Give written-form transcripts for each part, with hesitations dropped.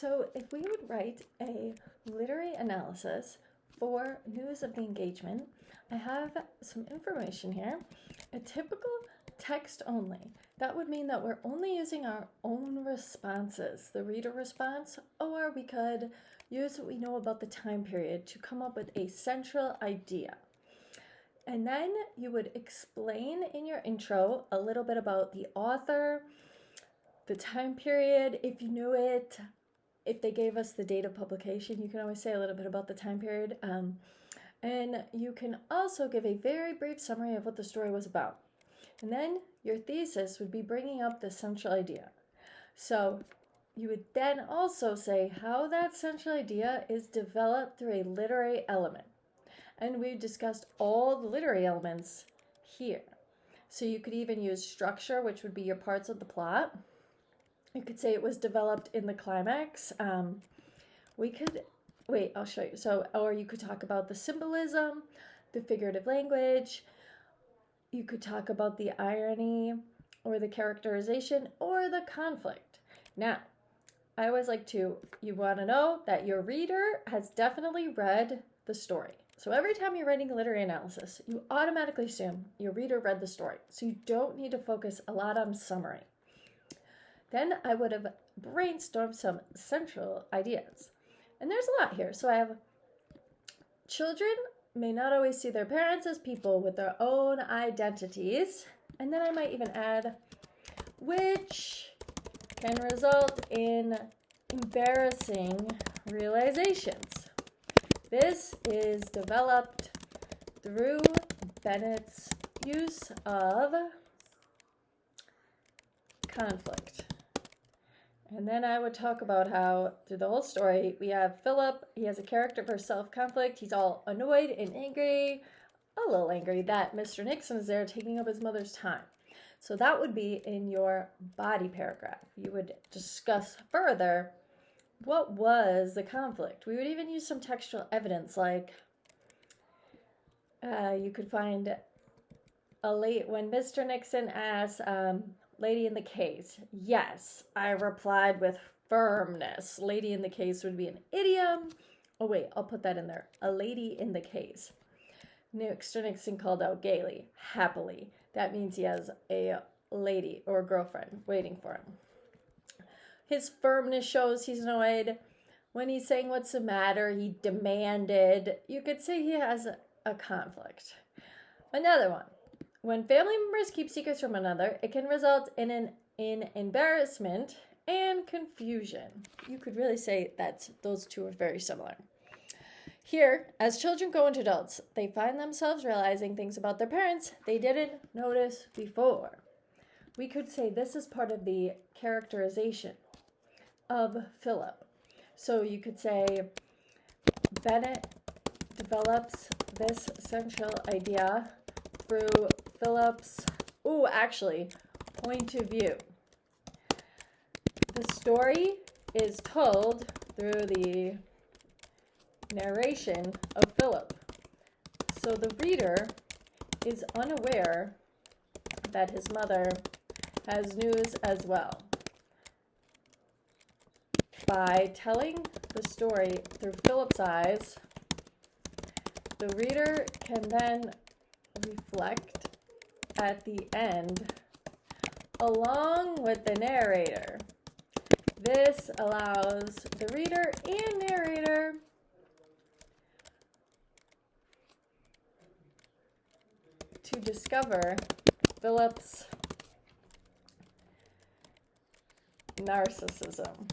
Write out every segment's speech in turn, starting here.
So if we would write a literary analysis for news of the engagement, I have some information here. A typical text only. That would mean that we're only using our own responses, the reader response, or we could use what we know about the time period to come up with a central idea. And then you would explain in your intro a little bit about the author, the time period, if you knew it. If they gave us the date of publication, you can always say a little bit about the time period. And you can also give a very brief summary of what the story was about. And then your thesis would be bringing up the central idea. So you would then also say how that central idea is developed through a literary element. And we've discussed all the literary elements here. So you could even use structure, which would be your parts of the plot. You could say it was developed in the climax. I'll show you. Or you could talk about the symbolism, the figurative language. You could talk about the irony or the characterization or the conflict. Now, I always you want to know that your reader has definitely read the story. So every time you're writing a literary analysis, you automatically assume your reader read the story. So you don't need to focus a lot on summary. Then I would have brainstormed some central ideas. And there's a lot here. So I have children may not always see their parents as people with their own identities. And then I might even add, which can result in embarrassing realizations. This is developed through Bennett's use of conflict. And then I would talk about how through the whole story, we have Philip. He has a character for self-conflict. He's all annoyed and angry, a little angry that Mr. Nixon is there taking up his mother's time. So that would be in your body paragraph. You would discuss further what was the conflict. We would even use some textual evidence, like you could find when Mr. Nixon asked, lady in the case. Yes, I replied with firmness. Lady in the case would be an idiom. Oh wait, I'll put that in there. A lady in the case. Mr. Nixon called out gaily, happily. That means he has a lady or a girlfriend waiting for him. His firmness shows he's annoyed. When he's saying what's the matter, he demanded. You could say he has a conflict. Another one. When family members keep secrets from another, it can result in embarrassment and confusion. You could really say that those two are very similar. Here, as children go into adults, they find themselves realizing things about their parents they didn't notice before. We could say this is part of the characterization of Philip. So you could say Bennett develops this central idea through Philip's, point of view. The story is told through the narration of Philip. So the reader is unaware that his mother has news as well. By telling the story through Philip's eyes, the reader can then reflect at the end along with the narrator. This allows the reader and narrator to discover Philip's narcissism.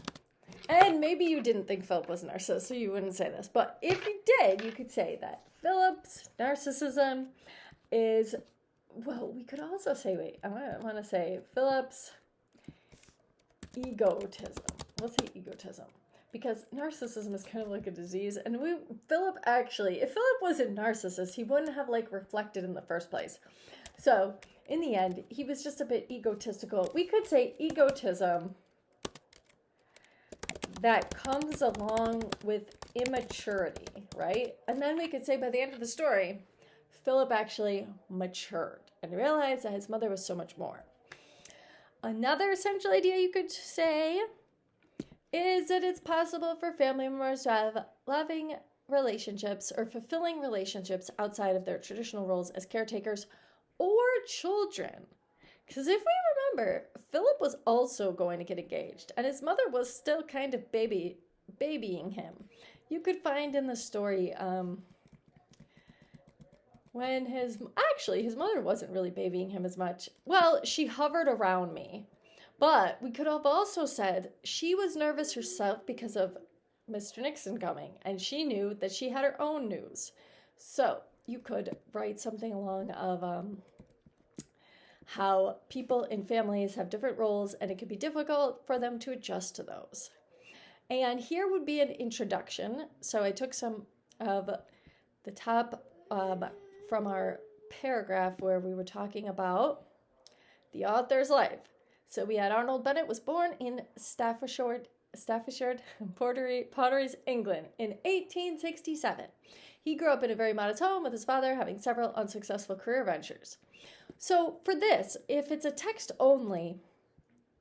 And maybe you didn't think Philip was a narcissist, so you wouldn't say this. But if you did, you could say that Philip's narcissism is, we could also say, I want to say Philip's egotism. Let's say egotism. Because narcissism is kind of like a disease. And if Philip was a narcissist, he wouldn't have reflected in the first place. So in the end, he was just a bit egotistical. We could say egotism that comes along with immaturity, right? And then we could say by the end of the story, Philip actually matured and realized that his mother was so much more. Another essential idea you could say, is that it's possible for family members to have loving relationships or fulfilling relationships outside of their traditional roles as caretakers or children. Because if we remember, Philip was also going to get engaged, and his mother was still kind of babying him. You could find in the story when his mother wasn't really babying him as much. Well, she hovered around me. But we could have also said she was nervous herself because of Mr. Nixon coming, and she knew that she had her own news. So you could write something along of how people in families have different roles, and it could be difficult for them to adjust to those. And here would be an introduction. So I took some of the top from our paragraph where we were talking about the author's life. So we had Arnold Bennett was born in Staffordshire, Potteries, England in 1867. He grew up in a very modest home with his father having several unsuccessful career ventures. So for this, if it's a text only,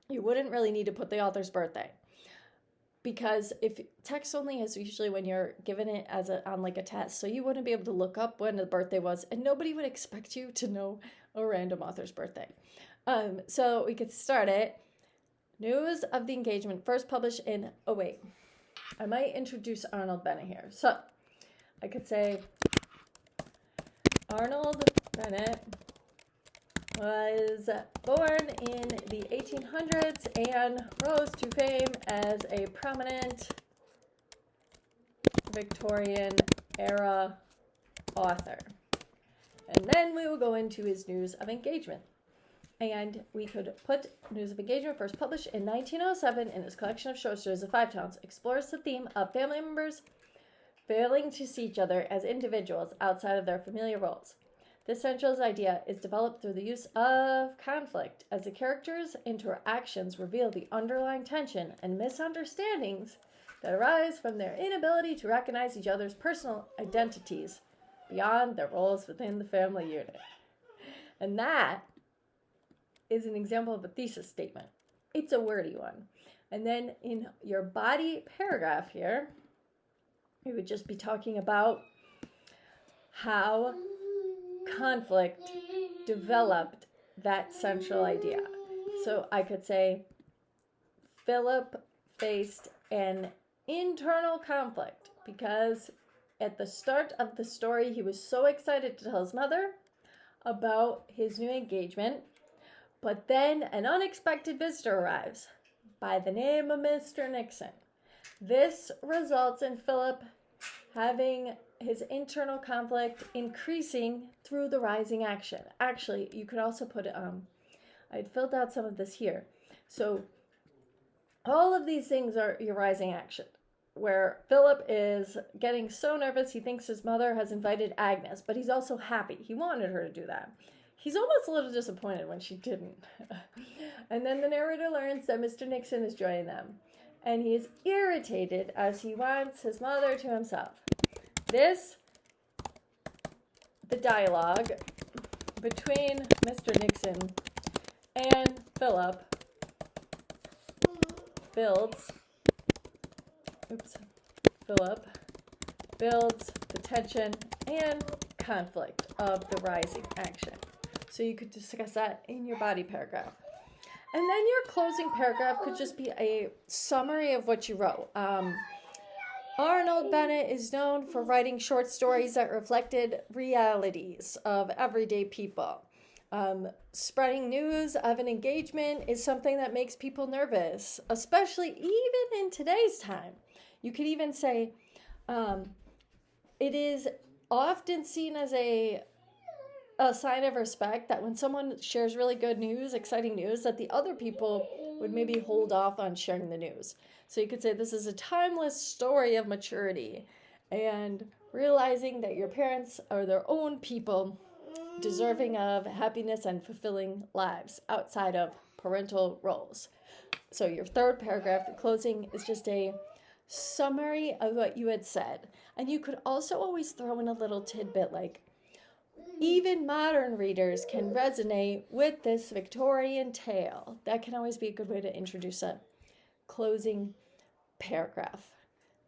you wouldn't really need to put the author's birthday. Because if text only is usually when you're given it as on like a test, so you wouldn't be able to look up when the birthday was, and nobody would expect you to know a random author's birthday. So we could start it. News of the engagement first published in, I might introduce Arnold Bennett here. So I could say Arnold Bennett was born in the 1800s and rose to fame as a prominent Victorian era author. And then we will go into his news of engagement. And we could put News of Engagement, first published in 1907 in his collection of short stories, The Five Towns, explores the theme of family members failing to see each other as individuals outside of their familiar roles. This central idea is developed through the use of conflict, as the characters' interactions reveal the underlying tension and misunderstandings that arise from their inability to recognize each other's personal identities beyond their roles within the family unit. And that is an example of a thesis statement. It's a wordy one. And then in your body paragraph here, we would just be talking about how conflict developed that central idea. So I could say Philip faced an internal conflict because at the start of the story, he was so excited to tell his mother about his new engagement. But then an unexpected visitor arrives by the name of Mr. Nixon. This results in Philip having his internal conflict increasing through the rising action. Actually, you could also put, I'd filled out some of this here. So all of these things are your rising action, where Philip is getting so nervous he thinks his mother has invited Agnes, but he's also happy. He wanted her to do that. He's almost a little disappointed when she didn't. And then the narrator learns that Mr. Nixon is joining them. And he is irritated as he wants his mother to himself. The dialogue between Mr. Nixon and Philip builds the tension and conflict of the rising action. So you could discuss that in your body paragraph. And then your closing paragraph could just be a summary of what you wrote. Arnold Bennett is known for writing short stories that reflected realities of everyday people. Spreading news of an engagement is something that makes people nervous, especially even in today's time. You could even say it is often seen as a sign of respect that when someone shares really good news, exciting news, that the other people would maybe hold off on sharing the news. So you could say this is a timeless story of maturity and realizing that your parents are their own people deserving of happiness and fulfilling lives outside of parental roles. So your third paragraph, the closing, is just a summary of what you had said. And you could also always throw in a little tidbit like, even modern readers can resonate with this Victorian tale. That can always be a good way to introduce a closing paragraph.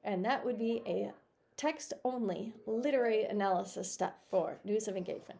And that would be a text-only literary analysis step for news of engagement.